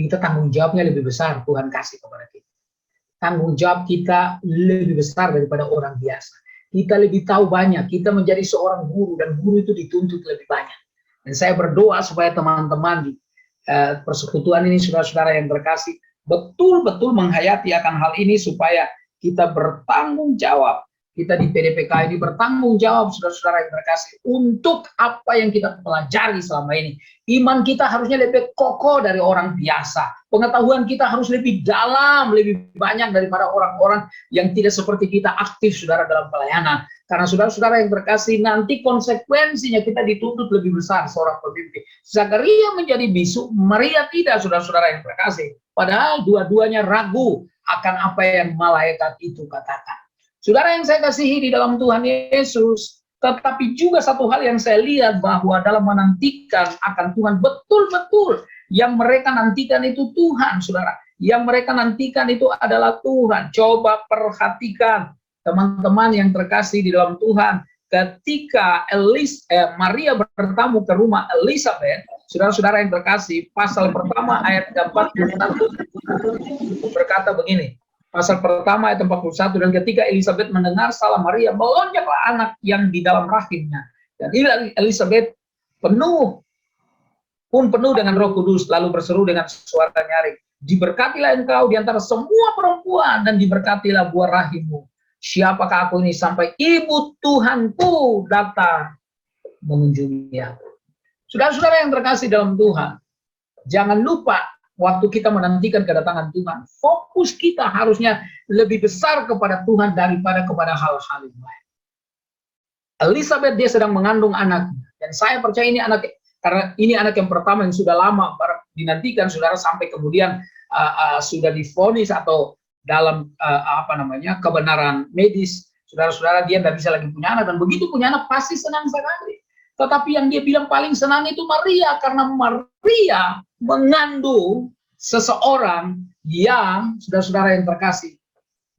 kita tanggung jawabnya lebih besar Tuhan kasih kepada kita. Tanggung jawab kita lebih besar daripada orang biasa. Kita lebih tahu banyak, kita menjadi seorang guru, dan guru itu dituntut lebih banyak. Dan saya berdoa supaya teman-teman di persekutuan ini, saudara-saudara yang terkasih, betul-betul menghayati akan hal ini supaya kita bertanggung jawab. Kita di PDPK ini bertanggung jawab, saudara-saudara yang terkasih, untuk apa yang kita pelajari selama ini. Iman kita harusnya lebih kokoh dari orang biasa. Pengetahuan kita harus lebih dalam, lebih banyak daripada orang-orang yang tidak seperti kita aktif, saudara, dalam pelayanan. Karena saudara-saudara yang terkasih, nanti konsekuensinya kita dituntut lebih besar seorang pemimpin. Zakaria menjadi bisu, Maria tidak, saudara-saudara yang terkasih. Padahal dua-duanya ragu akan apa yang malaikat itu katakan. Saudara yang saya kasihi di dalam Tuhan Yesus, tetapi juga satu hal yang saya lihat bahwa dalam menantikan akan Tuhan, betul-betul yang mereka nantikan itu Tuhan, saudara. Yang mereka nantikan itu adalah Tuhan. Coba perhatikan teman-teman yang terkasih di dalam Tuhan. Ketika Maria bertamu ke rumah Elizabeth, saudara-saudara yang terkasih, pasal pertama ayat 41 berkata begini. Pasal pertama ayat 41, dan ketika Elizabeth mendengar salam Maria, melonjaklah anak yang di dalam rahimnya. Dan Elizabeth penuh dengan Roh Kudus, lalu berseru dengan suara nyaring, diberkatilah engkau di antara semua perempuan, dan diberkatilah buah rahimmu. Siapakah aku ini sampai ibu Tuhanku datang mengunjungi aku. Saudara-saudara yang terkasih dalam Tuhan, jangan lupa waktu kita menantikan kedatangan Tuhan, fokus kita harusnya lebih besar kepada Tuhan daripada kepada hal-hal yang lain. Elizabeth, dia sedang mengandung anaknya, dan saya percaya ini anak, karena ini anak yang pertama yang sudah lama dinantikan, saudara, sampai kemudian sudah divonis atau dalam kebenaran medis, saudara-saudara, dia tidak bisa lagi punya anak, dan begitu punya anak pasti senang sekali. Tetapi yang dia bilang paling senang itu Maria, karena Maria mengandung seseorang yang, saudara-saudara yang terkasih,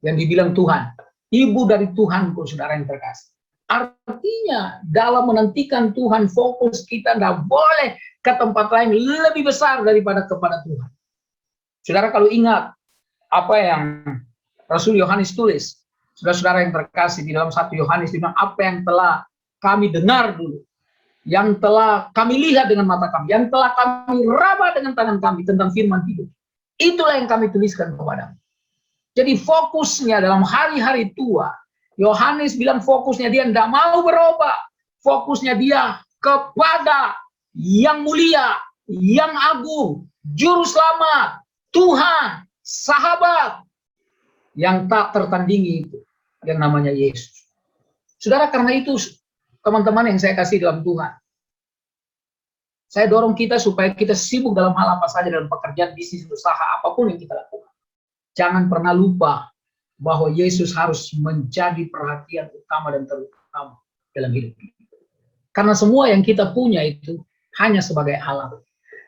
yang dibilang Tuhan, ibu dari Tuhanku, saudara yang terkasih. Artinya dalam menantikan Tuhan, fokus kita tidak boleh ke tempat lain lebih besar daripada kepada Tuhan. Saudara, kalau ingat apa yang Rasul Yohanes tulis, saudara-saudara yang terkasih, di dalam 1 Yohanes dibilang, apa yang telah kami dengar dulu, yang telah kami lihat dengan mata kami, yang telah kami raba dengan tangan kami tentang firman hidup, itulah yang kami tuliskan kepadamu. Jadi fokusnya dalam hari-hari tua, Yohanes bilang fokusnya dia tidak mau berubah, fokusnya dia kepada yang mulia, yang agung, juru selamat, Tuhan, sahabat, yang tak tertandingi itu, yang namanya Yesus. Saudara, karena itu teman-teman yang saya kasih dalam Tuhan, saya dorong kita supaya kita sibuk dalam hal apa saja, dalam pekerjaan, bisnis, usaha, apapun yang kita lakukan. Jangan pernah lupa bahwa Yesus harus menjadi perhatian utama dan terutama dalam hidup kita. Karena semua yang kita punya itu hanya sebagai alat.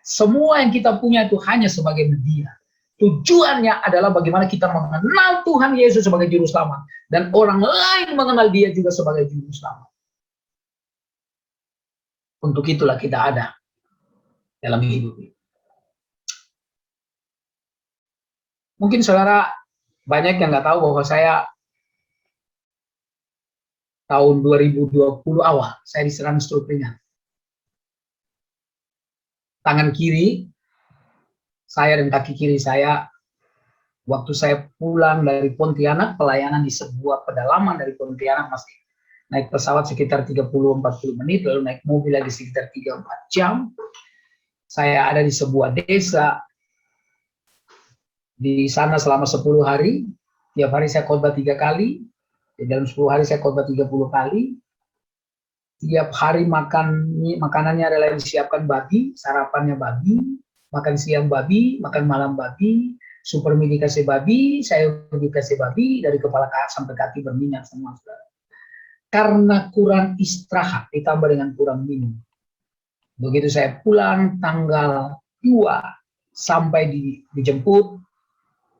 Semua yang kita punya itu hanya sebagai media. Tujuannya adalah bagaimana kita mengenal Tuhan Yesus sebagai juru selamat, dan orang lain mengenal dia juga sebagai juru selamat. Untuk itulah kita ada dalam hidup ini. Mungkin saudara banyak yang nggak tahu bahwa saya tahun 2020 awal, saya diserang stroke ringan. Tangan kiri saya dan kaki kiri saya, waktu saya pulang dari Pontianak, pelayanan di sebuah pedalaman dari Pontianak, masih naik pesawat sekitar 30-40 menit, lalu naik mobil lagi sekitar 3-4 jam. Saya ada di sebuah desa, di sana selama 10 hari, tiap hari saya khotbah 3 kali, di dalam 10 hari saya khotbah 30 kali, tiap hari makanannya adalah disiapkan babi, sarapannya babi, makan siang babi, makan malam babi, super mie dikasih babi, sayur dikasih babi, dari kepala sampai kaki berminyak semua, saudara. Karena kurang istirahat ditambah dengan kurang minum. Begitu saya pulang tanggal 2 sampai dijemput,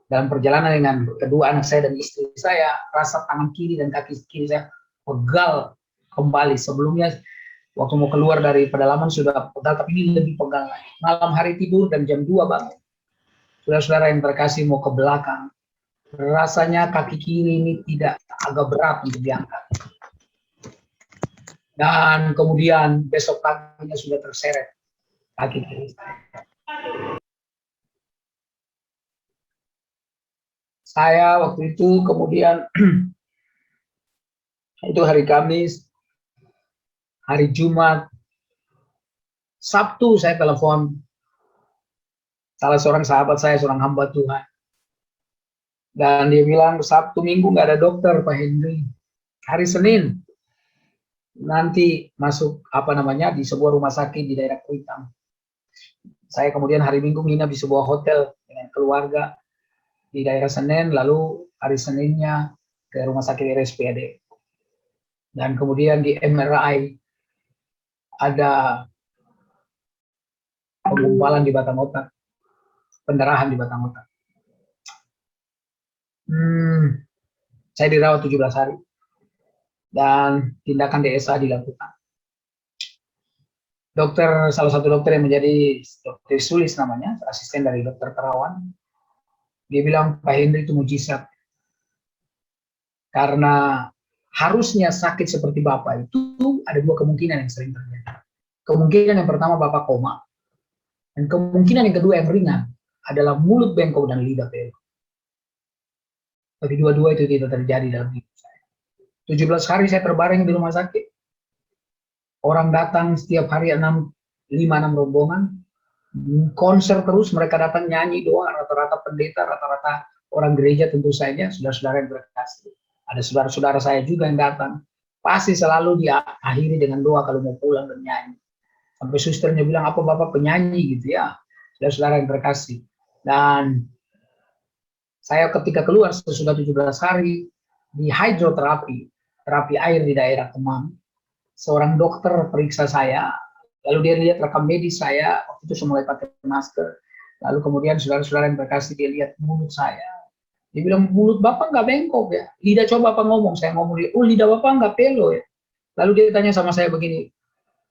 dalam perjalanan dengan kedua anak saya dan istri saya, rasa tangan kiri dan kaki kiri saya pegal kembali. Sebelumnya waktu mau keluar dari pedalaman sudah pegal, tapi ini lebih pegal lagi. Malam hari tidur dan jam 2 bangun. Saudara-saudara yang terkasih, mau ke belakang, rasanya kaki kiri ini tidak agak berat untuk diangkat. Dan kemudian besok paginya sudah terseret kaki kiri. Saya waktu itu kemudian itu hari Kamis, hari Jumat, Sabtu saya telepon salah seorang sahabat saya, seorang hamba Tuhan. Dan dia bilang Sabtu Minggu nggak ada dokter Pak Henry. Hari Senin nanti masuk di sebuah rumah sakit di daerah Kuitang. Saya kemudian hari Minggu nginap di sebuah hotel dengan keluarga di daerah Senen, lalu hari Seninnya ke rumah sakit RSPAD. Dan kemudian di MRI ada penggumpalan di batang otak, pendarahan di batang otak. Saya dirawat 17 hari dan tindakan DSA dilakukan. Salah satu dokter yang menjadi Dokter Sulis namanya, asisten dari Dokter Terawan, dia bilang Pak Henry itu mujizat. Karena harusnya sakit seperti Bapak itu ada dua kemungkinan yang sering terjadi. Kemungkinan yang pertama Bapak koma, dan kemungkinan yang kedua yang ringan adalah mulut bengkok dan lidah belok. Tapi dua-dua itu tidak terjadi dalam hidup saya. 17 hari saya terbaring di rumah sakit. Orang datang setiap hari 5-6 rombongan, konser terus, mereka datang nyanyi doa, rata-rata pendeta, rata-rata orang gereja tentu saja, saudara-saudara yang berkasih. Ada saudara-saudara saya juga yang datang. Pasti selalu diakhiri dengan doa kalau mau pulang dan nyanyi. Sampai susternya bilang, apa Bapak penyanyi gitu ya. Saudara-saudara yang berkasih. Dan saya ketika keluar sesudah 17 hari di hidroterapi, terapi air di daerah Kemang, seorang dokter periksa saya, lalu dia lihat rekam medis saya, waktu itu saya mulai pakai masker, lalu kemudian saudara-saudara yang berkasih dia lihat mulut saya. Dia bilang, mulut Bapak nggak bengkok ya? Lidah coba Bapak ngomong. Saya ngomong, oh lidah Bapak nggak pelo ya? Lalu dia tanya sama saya begini,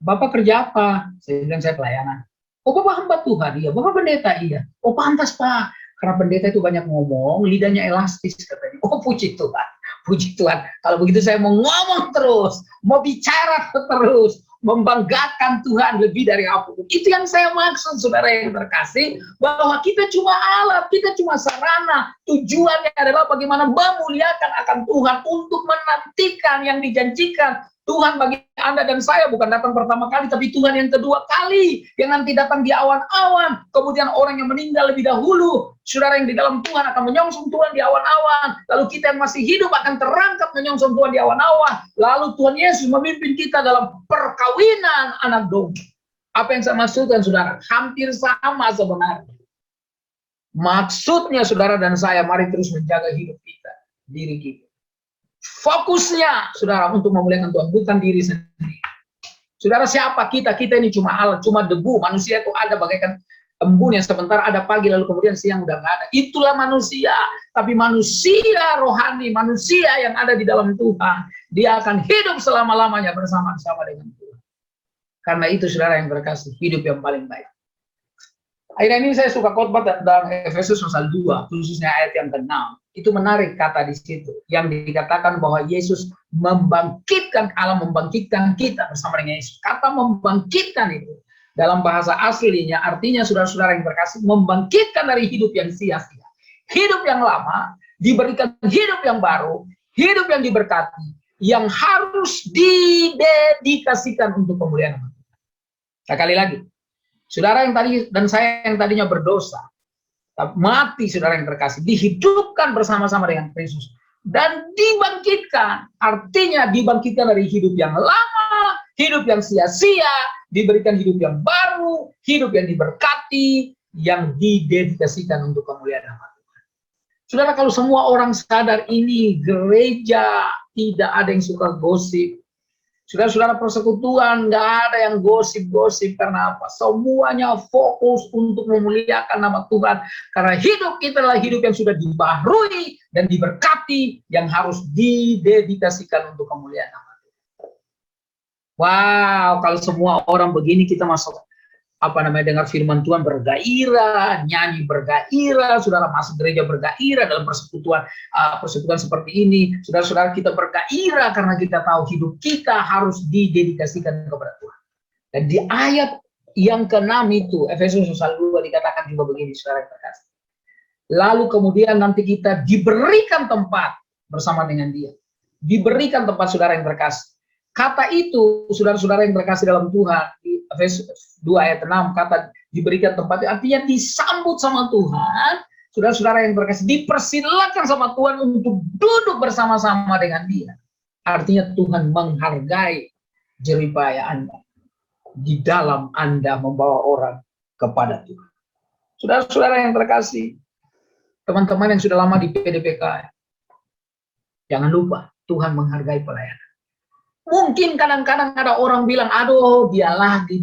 Bapak kerja apa? Saya bilang, saya pelayanan. Oh Bapak hamba Tuhan? Iya. Bapak pendeta? Iya. Oh pantas Pak. Karena pendeta itu banyak ngomong, lidahnya elastis katanya. Oh puji Tuhan. Puji Tuhan. Kalau begitu saya mau ngomong terus, mau bicara terus, membanggakan Tuhan lebih dari apapun. Itu yang saya maksud, saudara yang terkasih, bahwa kita cuma alat, kita cuma sarana. Tujuannya adalah bagaimana memuliakan akan Tuhan untuk menantikan yang dijanjikan Tuhan bagi Anda dan saya. Bukan datang pertama kali, tapi Tuhan yang kedua kali, yang nanti datang di awan-awan. Kemudian orang yang meninggal lebih dahulu, saudara yang di dalam Tuhan akan menyongsong Tuhan di awan-awan. Lalu kita yang masih hidup akan terangkat menyongsong Tuhan di awan-awan. Lalu Tuhan Yesus memimpin kita dalam perkawinan anak domba. Apa yang saya maksudkan, saudara? Hampir sama sebenarnya. Maksudnya saudara dan saya, mari terus menjaga hidup kita, diri kita. Fokusnya, saudara, untuk memuliakan Tuhan, bukan diri sendiri. Saudara, siapa kita? Kita ini cuma alat, cuma debu. Manusia itu ada bagaikan embun yang sebentar ada pagi, lalu kemudian siang udah nggak ada. Itulah manusia. Tapi manusia rohani, manusia yang ada di dalam Tuhan, dia akan hidup selama-lamanya bersama-sama dengan Tuhan. Karena itu, saudara yang berkasih, hidup yang paling baik. Akhirnya ini saya suka khotbah tentang Efesus pasal 2, khususnya ayat yang ke-6. Itu menarik kata di situ, yang dikatakan bahwa Yesus membangkitkan, Allah membangkitkan kita bersama dengan Yesus. Kata membangkitkan itu dalam bahasa aslinya artinya, saudara-saudara yang berkasih, membangkitkan dari hidup yang sia-sia. Hidup yang lama diberikan hidup yang baru, hidup yang diberkati, yang harus didedikasikan untuk kemuliaan Tuhan. Sekali lagi, saudara yang tadi dan saya yang tadinya berdosa, mati, saudara yang terkasih, dihidupkan bersama-sama dengan Kristus dan dibangkitkan. Artinya dibangkitkan dari hidup yang lama, hidup yang sia-sia, diberikan hidup yang baru, hidup yang diberkati, yang didedikasikan untuk kemuliaan nama Tuhan. Saudara, kalau semua orang sadar ini, gereja tidak ada yang suka gosip. Saudara-saudara, persekutuan nggak ada yang gosip-gosip. Karena apa? Semuanya fokus untuk memuliakan nama Tuhan. Karena hidup kita adalah hidup yang sudah dibaharui dan diberkati, yang harus didedikasikan untuk kemuliaan nama Tuhan. Wow, kalau semua orang begini, kita masuk dengar firman Tuhan bergairah, nyanyi bergairah, saudara masuk gereja bergairah dalam persekutuan persekutuan seperti ini, saudara-saudara kita bergairah karena kita tahu hidup kita harus didedikasikan kepada Tuhan. Dan di ayat yang ke-6 itu, Efesus 1:2 dikatakan juga begini, saudara yang terkasih. Lalu kemudian nanti kita diberikan tempat bersama dengan Dia. Diberikan tempat, saudara yang terkasih. Kata itu, saudara-saudara yang terkasih dalam Tuhan, di Efesus 2 ayat 6, kata diberikan tempat, artinya disambut sama Tuhan. Saudara-saudara yang terkasih, dipersilakan sama Tuhan untuk duduk bersama-sama dengan Dia. Artinya Tuhan menghargai jeripaya Anda. Di dalam Anda membawa orang kepada Tuhan. Saudara-saudara yang terkasih, teman-teman yang sudah lama di PDPK, jangan lupa Tuhan menghargai pelayanan. Mungkin kadang-kadang ada orang bilang, aduh dia lagi,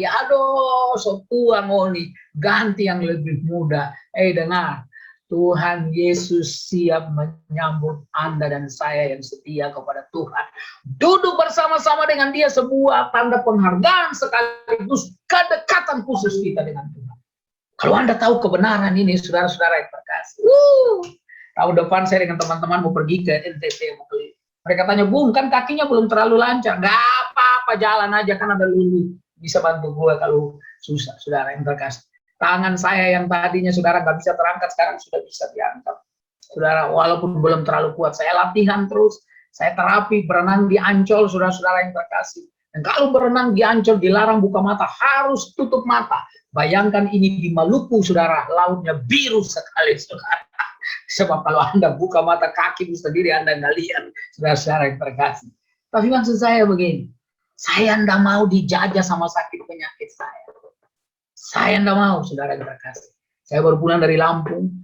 aduh sok tua ngoni, ganti yang lebih muda. Dengar, Tuhan Yesus siap menyambut Anda dan saya yang setia kepada Tuhan. Duduk bersama-sama dengan Dia, sebuah tanda penghargaan sekaligus kedekatan khusus kita dengan Tuhan. Kalau Anda tahu kebenaran ini, saudara-saudara yang terkasih, tahun depan saya dengan teman-teman mau pergi ke NTT, mereka tanya, Bung, kan kakinya belum terlalu lancar. Gak apa-apa, jalan aja, kan ada Lulu. Bisa bantu gue kalau susah, saudara yang terkasih. Tangan saya yang tadinya, saudara, gak bisa terangkat, sekarang sudah bisa diangkat. Saudara, walaupun belum terlalu kuat, saya latihan terus. Saya terapi, berenang di Ancol, saudara-saudara yang terkasih. Dan kalau berenang di Ancol, dilarang buka mata, harus tutup mata. Bayangkan ini di Maluku, saudara, lautnya biru sekali, saudara. Sebab kalau Anda buka mata kaki sendiri, Anda nggak lihat, saudara-saudara yang terkasih. Tapi maksud saya begini, saya nggak mau dijajah sama sakit penyakit saya. Saya nggak mau, saudara yang terkasih. Saya baru pulang dari Lampung,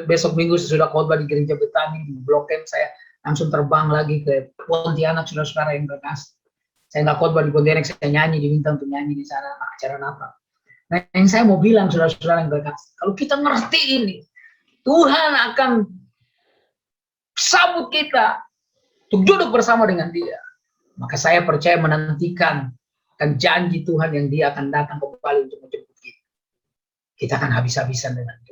besok minggu saya sudah khotbah di gereja Betani, di Blok M, saya langsung terbang lagi ke Pontianak, saudara-saudara yang terkasih. Saya nggak khotbah di Pontianak, saya nyanyi, diminta untuk nyanyi di sana, acara Natal. Nah, yang saya mau bilang, saudara-saudara yang terkasih, kalau kita ngerti ini, Tuhan akan sambut kita untuk duduk bersama dengan Dia. Maka saya percaya menantikan akan janji Tuhan yang Dia akan datang kembali untuk menjemput kita. Kita akan habis-habisan dengan Dia.